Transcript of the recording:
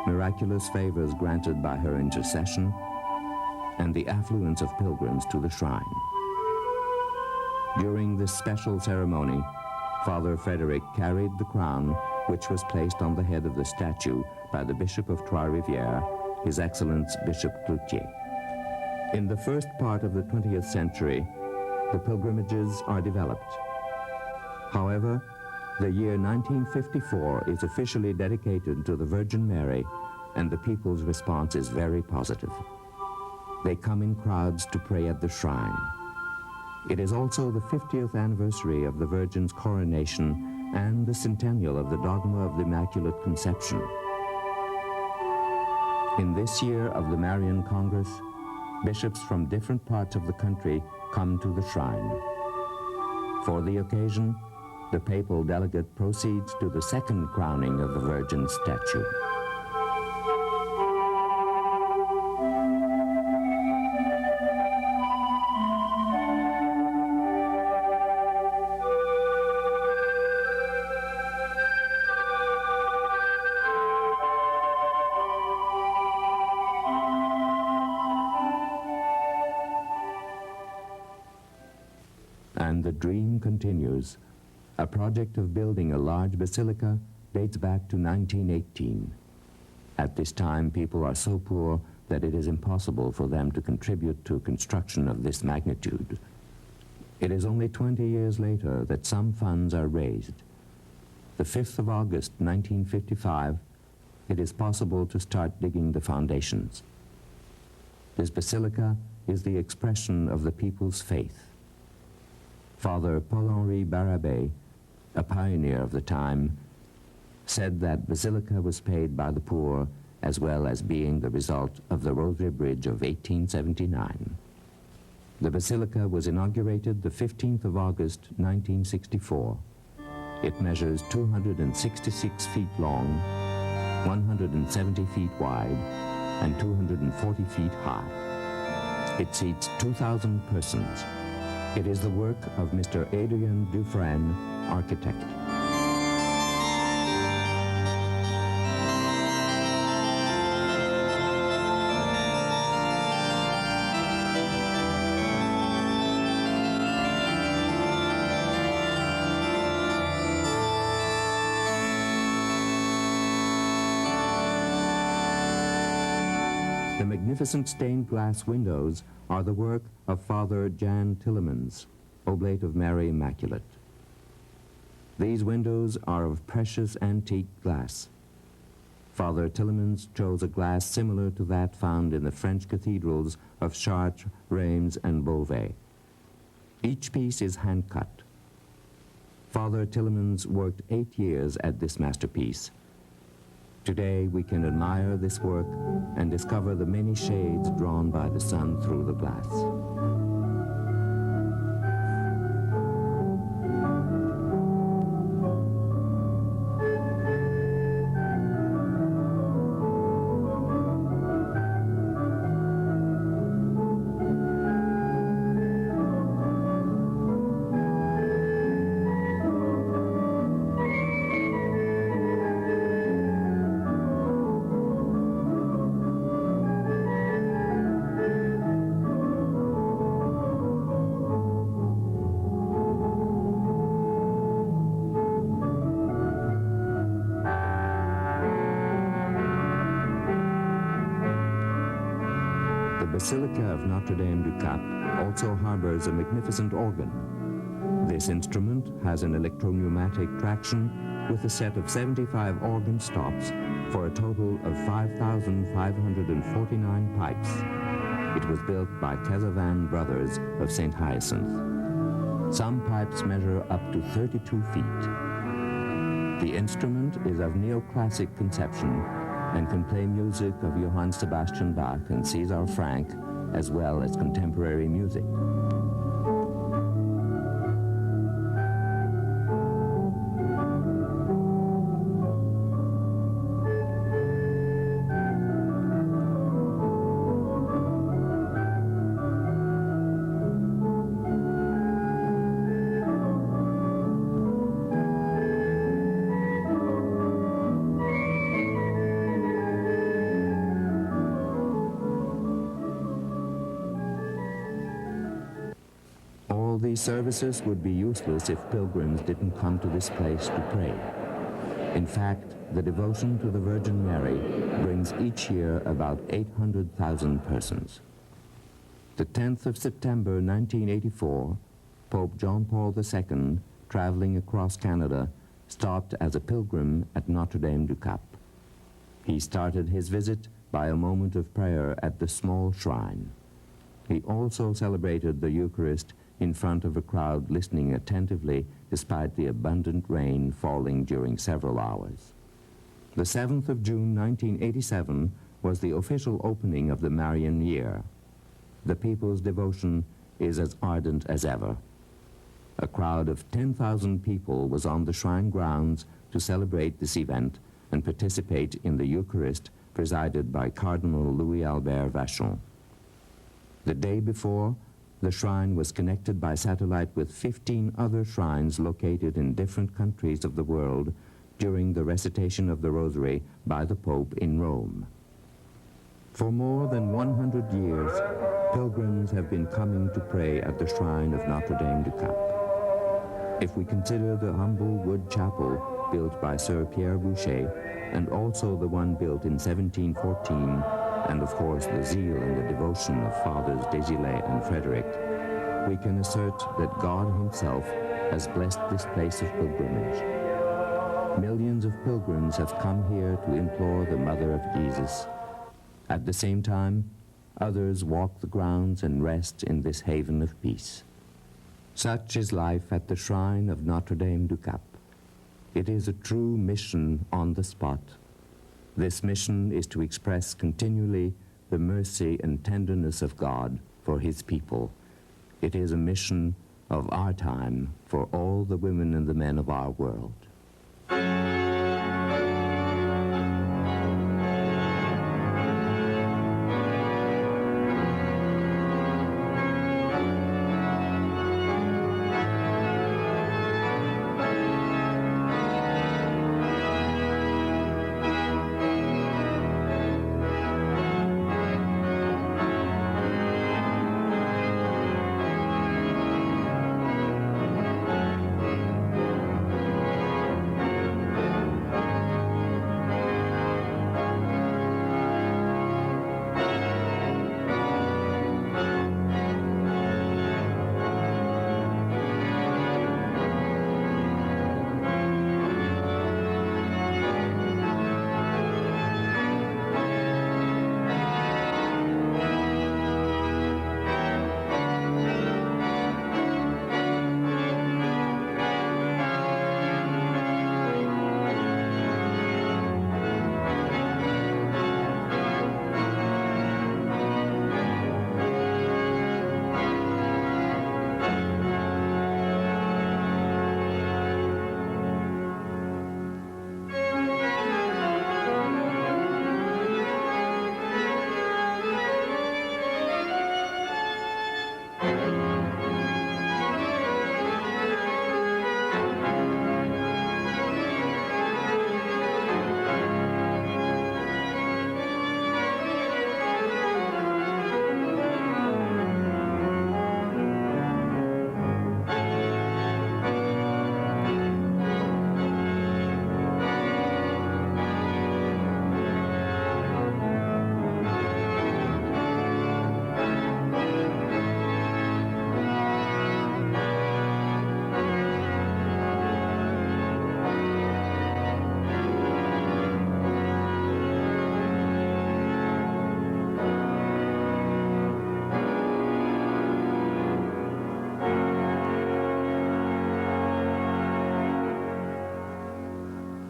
miraculous favors granted by her intercession, and the affluence of pilgrims to the shrine. During this special ceremony, Father Frederick carried the crown, which was placed on the head of the statue by the Bishop of Trois-Rivieres, His Excellence Bishop Cloutier. In the first part of the 20th century, the pilgrimages are developed. However, the year 1954 is officially dedicated to the Virgin Mary, and the people's response is very positive. They come in crowds to pray at the shrine. It is also the 50th anniversary of the Virgin's coronation and the centennial of the dogma of the Immaculate Conception. In this year of the Marian Congress, bishops from different parts of the country come to the shrine. For the occasion, the papal delegate proceeds to the second crowning of the Virgin's statue. And the dream continues. A project of building a large basilica dates back to 1918. At this time, people are so poor that it is impossible for them to contribute to construction of this magnitude. It is only 20 years later that some funds are raised. The 5th of August, 1955, it is possible to start digging the foundations. This basilica is the expression of the people's faith. Father Paul-Henri Barabé, a pioneer of the time, said that basilica was paid by the poor as well as being the result of the Rosary Bridge of 1879. The basilica was inaugurated the 15th of August, 1964. It measures 266 feet long, 170 feet wide, and 240 feet high. It seats 2,000 persons. It is the work of Mr. Adrien Dufresne, architect. The magnificent stained glass windows are the work of Father Jan Tillemans, Oblate of Mary Immaculate. These windows are of precious antique glass. Father Tillemans chose a glass similar to that found in the French cathedrals of Chartres, Reims, and Beauvais. Each piece is hand-cut. Father Tillemans worked 8 years at this masterpiece. Today we can admire this work and discover the many shades drawn by the sun through the glass. The Basilica of Notre-Dame-du-Cap also harbors a magnificent organ. This instrument has an electro-pneumatic traction with a set of 75 organ stops for a total of 5,549 pipes. It was built by Casavan Brothers of St. Hyacinth. Some pipes measure up to 32 feet. The instrument is of neoclassic conception and can play music of Johann Sebastian Bach and César Franck, as well as contemporary music. these services would be useless if pilgrims didn't come to this place to pray. In fact, the devotion to the Virgin Mary brings each year about 800,000 persons. The 10th of September 1984, Pope John Paul II, traveling across Canada, stopped as a pilgrim at Notre-Dame-du-Cap. He started his visit by a moment of prayer at the small shrine. He also celebrated the Eucharist in front of a crowd listening attentively despite the abundant rain falling during several hours. The 7th of June 1987 was the official opening of the Marian year. The people's devotion is as ardent as ever. A crowd of 10,000 people was on the shrine grounds to celebrate this event and participate in the Eucharist presided by Cardinal Louis-Albert Vachon. The day before, the shrine was connected by satellite with 15 other shrines located in different countries of the world during the recitation of the Rosary by the Pope in Rome. For more than 100 years, pilgrims have been coming to pray at the shrine of Notre-Dame-du-Cap. If we consider the humble wood chapel built by Sir Pierre Boucher, and also the one built in 1714, and of course the zeal and the devotion of Fathers Désilet and Frederick, we can assert that God himself has blessed this place of pilgrimage. Millions of pilgrims have come here to implore the Mother of Jesus. At the same time, others walk the grounds and rest in this haven of peace. Such is life at the shrine of Notre-Dame-du-Cap. It is a true mission on the spot. This mission is to express continually the mercy and tenderness of God for his people. It is a mission of our time for all the women and the men of our world.